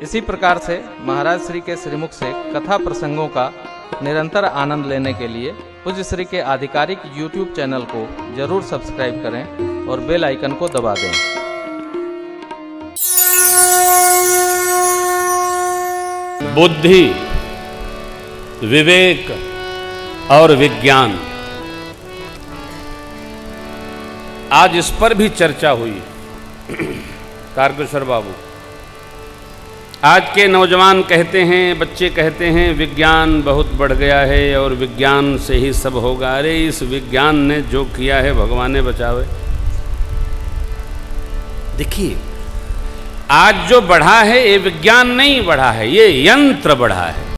इसी प्रकार से महाराज श्री के श्रीमुख से कथा प्रसंगों का निरंतर आनंद लेने के लिए पूज्य श्री के आधिकारिक YouTube चैनल को जरूर सब्सक्राइब करें और बेल आइकन को दबा दें। बुद्धि, विवेक और विज्ञान, आज इस पर भी चर्चा हुई। तारकेश्वर बाबू, आज के नौजवान कहते हैं, बच्चे कहते हैं विज्ञान बहुत बढ़ गया है और विज्ञान से ही सब होगा। अरे इस विज्ञान ने जो किया है भगवान ने बचावे। देखिए, आज जो बढ़ा है ये विज्ञान नहीं बढ़ा है, ये यंत्र बढ़ा है,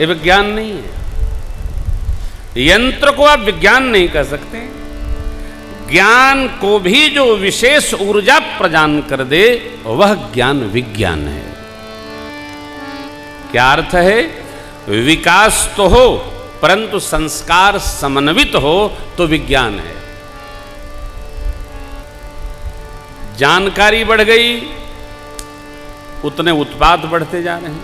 ये विज्ञान नहीं है। यंत्र को आप विज्ञान नहीं कह सकते। ज्ञान को भी जो विशेष ऊर्जा प्रदान कर दे वह ज्ञान विज्ञान है। क्या अर्थ है? विकास तो हो परंतु संस्कार समन्वित हो तो विज्ञान है। जानकारी बढ़ गई उतने उत्पाद बढ़ते जा रहे हैं।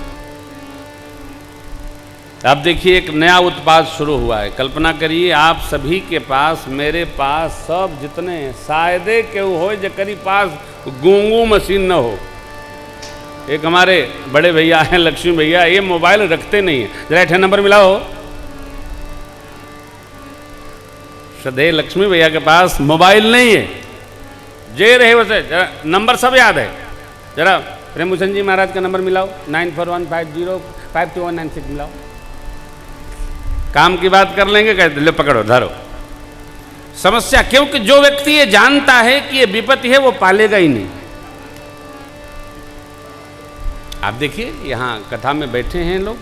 अब देखिए, एक नया उत्पाद शुरू हुआ है। कल्पना करिए आप सभी के पास, मेरे पास, सब जितने शायद केहू हो जकरी पास गूंगू मशीन न हो। एक हमारे बड़े भैया हैं लक्ष्मी भैया, ये मोबाइल रखते नहीं है। जरा 8 नंबर मिलाओ। श्रद्धेय लक्ष्मी भैया के पास मोबाइल नहीं है, जे रहे वैसे जरा नंबर सब याद है। जरा प्रेमभूषण जी महाराज का नंबर मिलाओ, 9415052196 मिलाओ। काम की बात कर लेंगे, कहते ले पकड़ो धरो। समस्या, क्योंकि जो व्यक्ति ये जानता है कि ये विपत्ति है वो पालेगा ही नहीं। आप देखिए, यहाँ कथा में बैठे हैं लोग,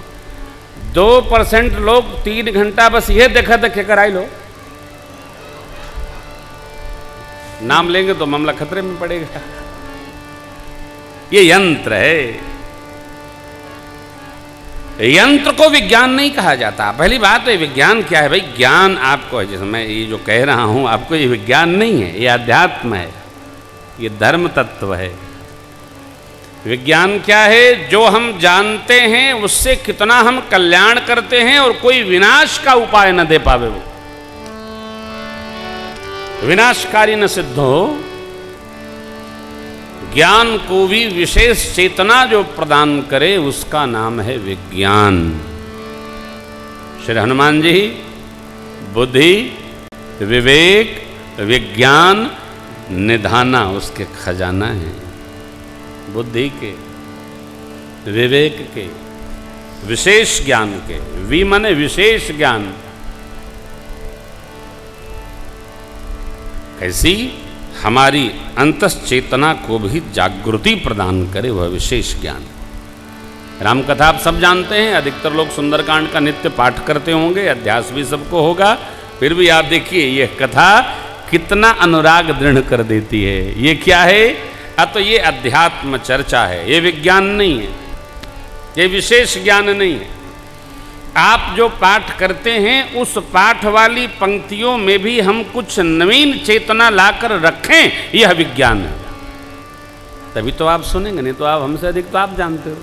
2% लोग 3 घंटा बस ये देखा देखे कर आई लो। नाम लेंगे तो मामला खतरे में पड़ेगा। ये यंत्र है। यंत्र को विज्ञान नहीं कहा जाता। पहली बात है, विज्ञान क्या है भाई? ज्ञान आपको, जैसे मैं ये जो कह रहा हूं आपको, ये विज्ञान नहीं है, ये अध्यात्म है, ये धर्म तत्व है। विज्ञान क्या है? जो हम जानते हैं उससे कितना हम कल्याण करते हैं और कोई विनाश का उपाय न दे पावे, वो विनाशकारी न सिद्ध हो। ज्ञान को भी विशेष चेतना जो प्रदान करे उसका नाम है विज्ञान। श्री हनुमान जी बुद्धि, विवेक, विज्ञान, निधाना उसके खजाना है। बुद्धि के, विवेक के, विशेष ज्ञान के, वि माने विशेष ज्ञान। कैसी? हमारी अंतश्चेतना को भी जागृति प्रदान करे वह विशेष ज्ञान। रामकथा आप सब जानते हैं, अधिकतर लोग सुंदरकांड का नित्य पाठ करते होंगे, अध्यास भी सबको होगा। फिर भी आप देखिए यह कथा कितना अनुराग दृढ़ कर देती है। ये क्या है? तो ये अध्यात्म चर्चा है, ये विज्ञान नहीं है, ये विशेष ज्ञान नहीं है। आप जो पाठ करते हैं उस पाठ वाली पंक्तियों में भी हम कुछ नवीन चेतना लाकर रखें, यह विज्ञान है। तभी तो आप सुनेंगे, नहीं तो आप हमसे अधिक तो आप जानते हो।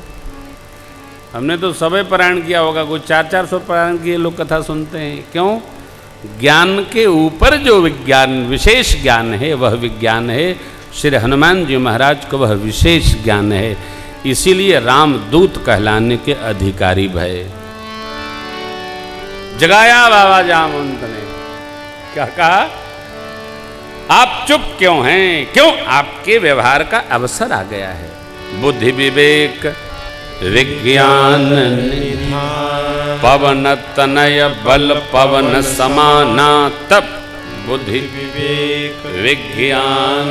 हमने तो सबे पारायण किया होगा, कोई 400-400 पारायण किए लोग कथा सुनते हैं। क्यों? ज्ञान के ऊपर जो विज्ञान, विशेष ज्ञान है वह विज्ञान है। श्री हनुमान जी महाराज को वह विशेष ज्ञान है, इसीलिए रामदूत कहलाने के अधिकारी भय। जगाया बाबा जामवंत ने, क्या कहा? आप चुप क्यों हैं? क्यों? आपके व्यवहार का अवसर आ गया है। बुद्धि, विवेक, विज्ञान, पवन तनय बल पवन समाना, तप बुद्धि विवेक विज्ञान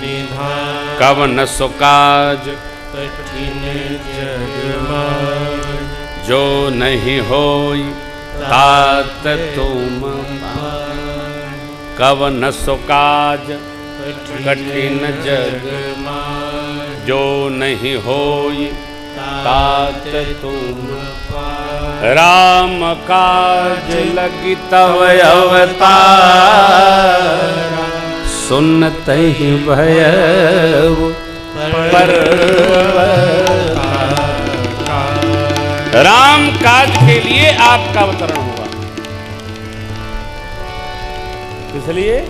निधान, कवन सुकाज कठिन जग जो नहीं होई तात तुम पार। कवन सुकाज कठिन जग जो नहीं होई तात तुम पार। राम काज लगी तव अवतार, सुनते ही भय पर राम काज के लिए आपका अवतरण हुआ। इसलिए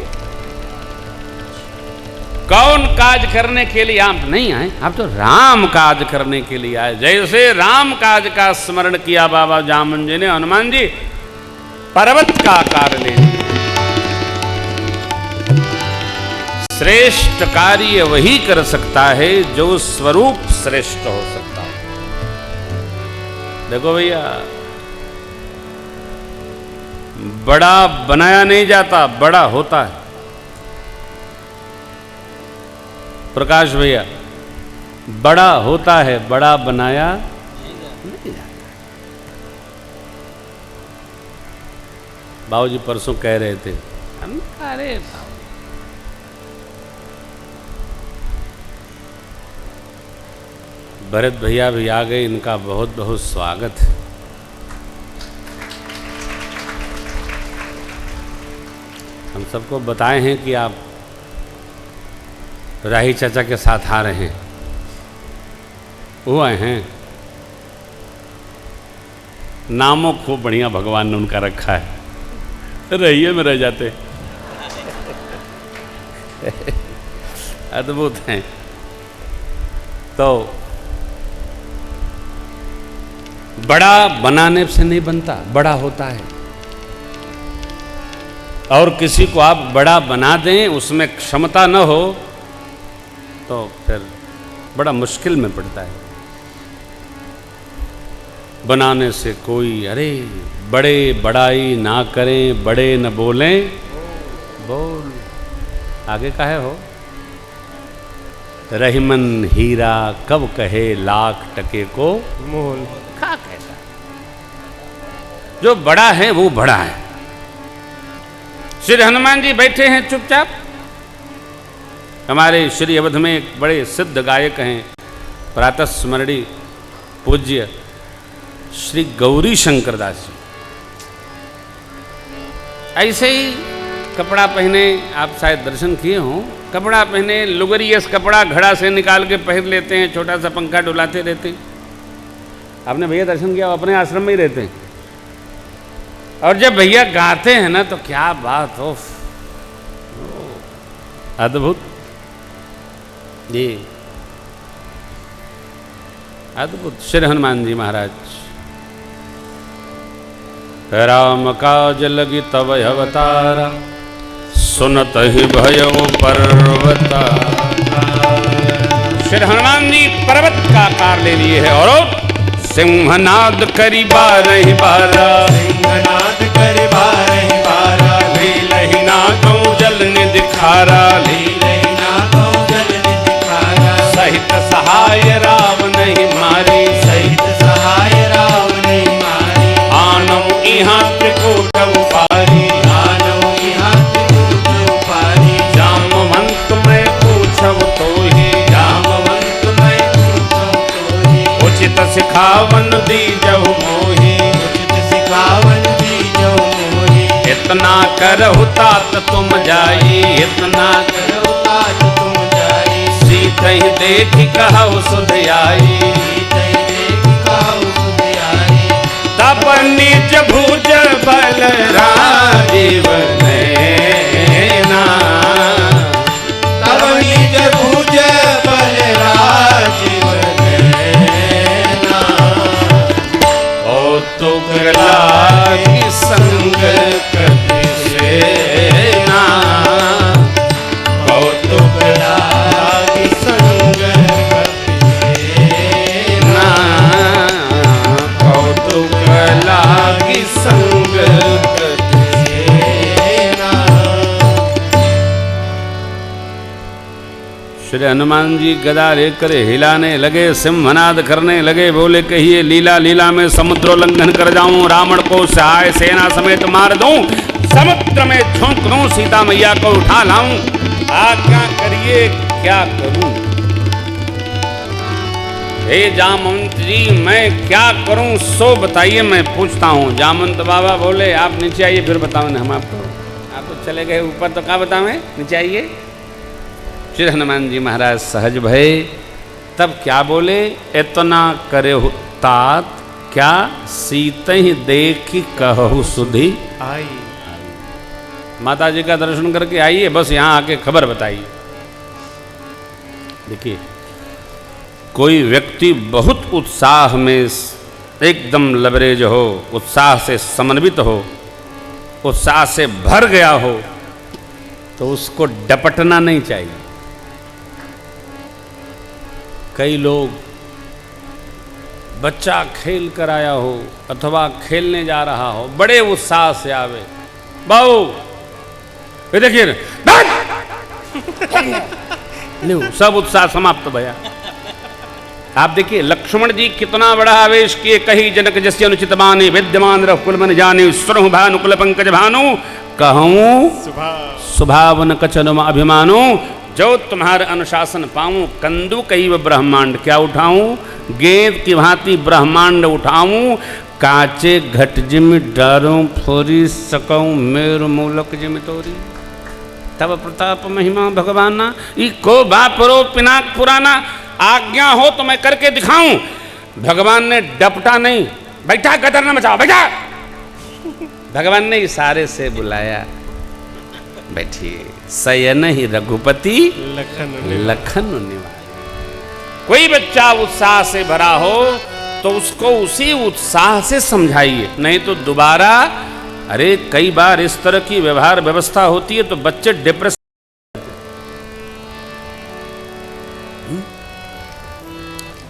कौन काज करने के लिए आप नहीं आए, आप तो राम काज करने के लिए आए। जैसे राम काज का स्मरण किया बाबा जामुन जी ने, हनुमान जी पर्वत का आकार ले लिया। श्रेष्ठ कार्य वही कर सकता है जो स्वरूप श्रेष्ठ हो सकता है। देखो भैया, बड़ा बनाया नहीं जाता, बड़ा होता है। प्रकाश भैया, बड़ा होता है, बड़ा बनाया नहीं जाता। बाबूजी परसों कह रहे थे, हम अरे भरत भैया भी आ गए, इनका बहुत बहुत स्वागत है। हम सबको बताए हैं कि आप राही चाचा के साथ आ रहे हैं, वो आए हैं। नामों खूब बढ़िया भगवान ने उनका रखा है, रहिए में रह जाते अद्भुत हैं। तो बड़ा बनाने से नहीं बनता, बड़ा होता है। और किसी को आप बड़ा बना दें, उसमें क्षमता न हो तो फिर बड़ा मुश्किल में पड़ता है। बनाने से कोई, अरे बड़े बड़ाई ना करें, बड़े न बोलें, बोल आगे का है हो। रहीमन हीरा कब कहे लाख टके को मोल, खा कहता है। जो बड़ा है वो बड़ा है। श्री हनुमान जी बैठे हैं चुपचाप। हमारे श्री अवध में एक बड़े सिद्ध गायक हैं, प्रातः स्मरणीय पूज्य श्री गौरी शंकर दास जी। ऐसे ही कपड़ा पहने, आप शायद दर्शन किए हों, कपड़ा पहने लुगरियस कपड़ा घड़ा से निकाल के पहन लेते हैं, छोटा सा पंखा डुलाते रहते हैं। आपने भैया दर्शन किया, अपने आश्रम में ही रहते हैं। और जब भैया गाते हैं ना तो क्या बात हो, अद्भुत, ये अद्भुत। श्री हनुमान जी महाराज, राम काज लगी तब अवतारा, सुनत ही भयो पर्वता। श्री हनुमान जी पर्वत का आकार ले लिए है और सिंहनाद करी बारह बारा, सिंहनाद करी बारह बारा, लीलहि नागौ जल निदिखारा, लीलहि नागौ जल निदिखारा, सहित सहाय रावण ही मारी, सहित सहाय रावण ही मारी, आनऊ इहाँ त्रिकूट उपारी, आनऊ इहाँ त्रिकूट उपारी, जामवंत मैं पूछब तोहि, जामवंत मैं पूछब तोहि, उचित सिखावन दीजहु मोहि, उचित सिखावन दीजहु मोहि, इतना करहु तात तुम जाई, इतना करहु तात तुम जाई, सीतहि देखि कहु सुध आई, सीतहि देखि कहु सुध आई, तब निज भुज बल राजीव नैना, तब निज भुज बल राजीव नैना, कौतुक लागी संग कपि सेना, कौतुक लागी संग कपि सेना, कौतुक लागी संग कपि सेना। श्री हनुमान जी गदा लेकर हिलाने लगे, सिंहनाद करने लगे, बोले कहिए लीला लीला में समुद्रोल्लंघन कर जाऊं, रावण को सहाय सेना समेत मार दूं, समुद्र में झोंक दूं, सीता मैया को उठा लाऊं, आज्ञा करिए क्या करूं। हे जामवंत जी, मैं क्या करूं सो बताइए, मैं पूछता हूं। जामवंत बाबा बोले आप नीचे आइए फिर बताओ ना हम आपको। आप तो चले गए ऊपर, तो क्या बतावें, नीचे आइए। श्री हनुमान जी महाराज सहज भय, तब क्या बोले, इतना करे तात क्या सीतहि देखि कहु सुधि। आई माता जी का दर्शन करके आइए, बस यहाँ आके खबर बताइए। देखिए, कोई व्यक्ति बहुत उत्साह में एकदम लबरेज हो, उत्साह से समन्वित हो, उत्साह से भर गया हो, तो उसको डपटना नहीं चाहिए। कई लोग बच्चा खेल कर आया हो अथवा खेलने जा रहा हो, बड़े उत्साह से आवे, बाऊ ये देखिए लो, सब उत्साह समाप्त भया। आप देखिए लक्ष्मण जी कितना बड़ा आवेश किए, कही जनक जस्य अनुचित बाने, विद्यमान रह कुल मन जाने, सुरहु भानुकुल पंकज भानु, कहूँ सुभावन कचन अभिमानो, जो तुम्हारे अनुशासन पाऊं, कंदु कई ब्रह्मांड क्या उठाऊं, गेंद की भांति ब्रह्मांड उठाऊं, काचे घट जिम डारूं फोरी सकऊं, मेरु मूलक जिम तोरी, तब प्रताप महिमा भगवाना, इको बापरो पिनाक पुराना, आज्ञा हो तो मैं करके दिखाऊं। भगवान ने डपटा नहीं, बैठा गदर न मचाओ, बैठा। भगवान ने इशारे से बुलाया, बैठिए। सयन ही रघुपति लखन निवास। कोई बच्चा उत्साह से भरा हो तो उसको उसी उत्साह से समझाइए, नहीं तो दोबारा, अरे कई बार इस तरह की व्यवहार व्यवस्था होती है तो बच्चे डिप्रेशन,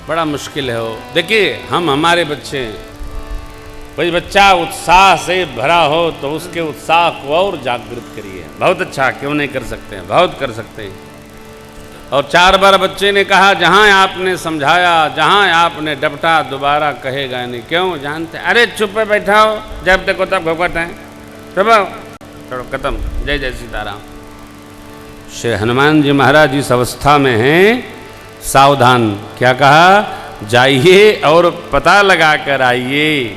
बड़ा मुश्किल है। हो देखिए, हम हमारे बच्चे, कोई बच्चा उत्साह से भरा हो तो उसके उत्साह को और जागृत करिए। बहुत अच्छा, क्यों नहीं कर सकते हैं, बहुत कर सकते हैं। और 4 बार बच्चे ने कहा, जहाँ आपने समझाया, जहाँ आपने डपटा, दोबारा कहेगा नहीं। क्यों? जानते, अरे चुप पे बैठा हो, जब देखो तब घोकट है, चलो खत्म, जय जय सीताराम। श्री हनुमान जी महाराज इस अवस्था में हैं, सावधान। क्या कहा? जाइए और पता लगा कर आइए,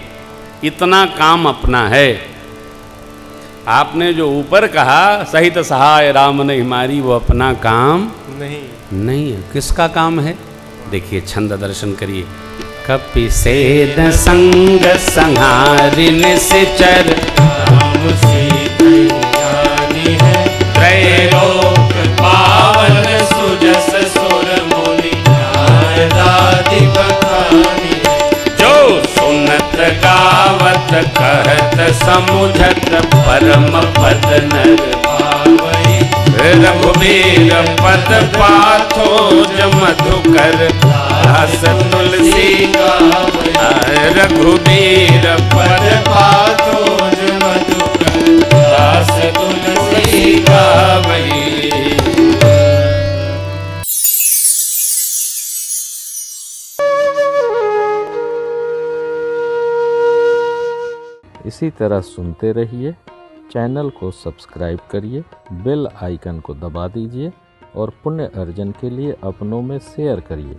इतना काम अपना है। आपने जो ऊपर कहा, सहित सहाय राम नहीं मारी, वो अपना काम नहीं है। किसका काम है? देखिए, छंद दर्शन करिए। कपि सेद संग संहारि निश्चर, राम सीतै ज्ञानी है, त्रैलोक पावन सुजस सुर मुनि, नारदादि बखानी है। जो सुनत गावत कहत समुझत, परम पद नर पावई, रघुबीर पद पाथोज मधुकर, रस तुलसी गावई, रघुबीर पद पाथोज मधुकर, दास तुलसी गावई। इसी तरह सुनते रहिए। चैनल को सब्सक्राइब करिए, बेल आइकन को दबा दीजिए और पुण्य अर्जन के लिए अपनों में शेयर करिए।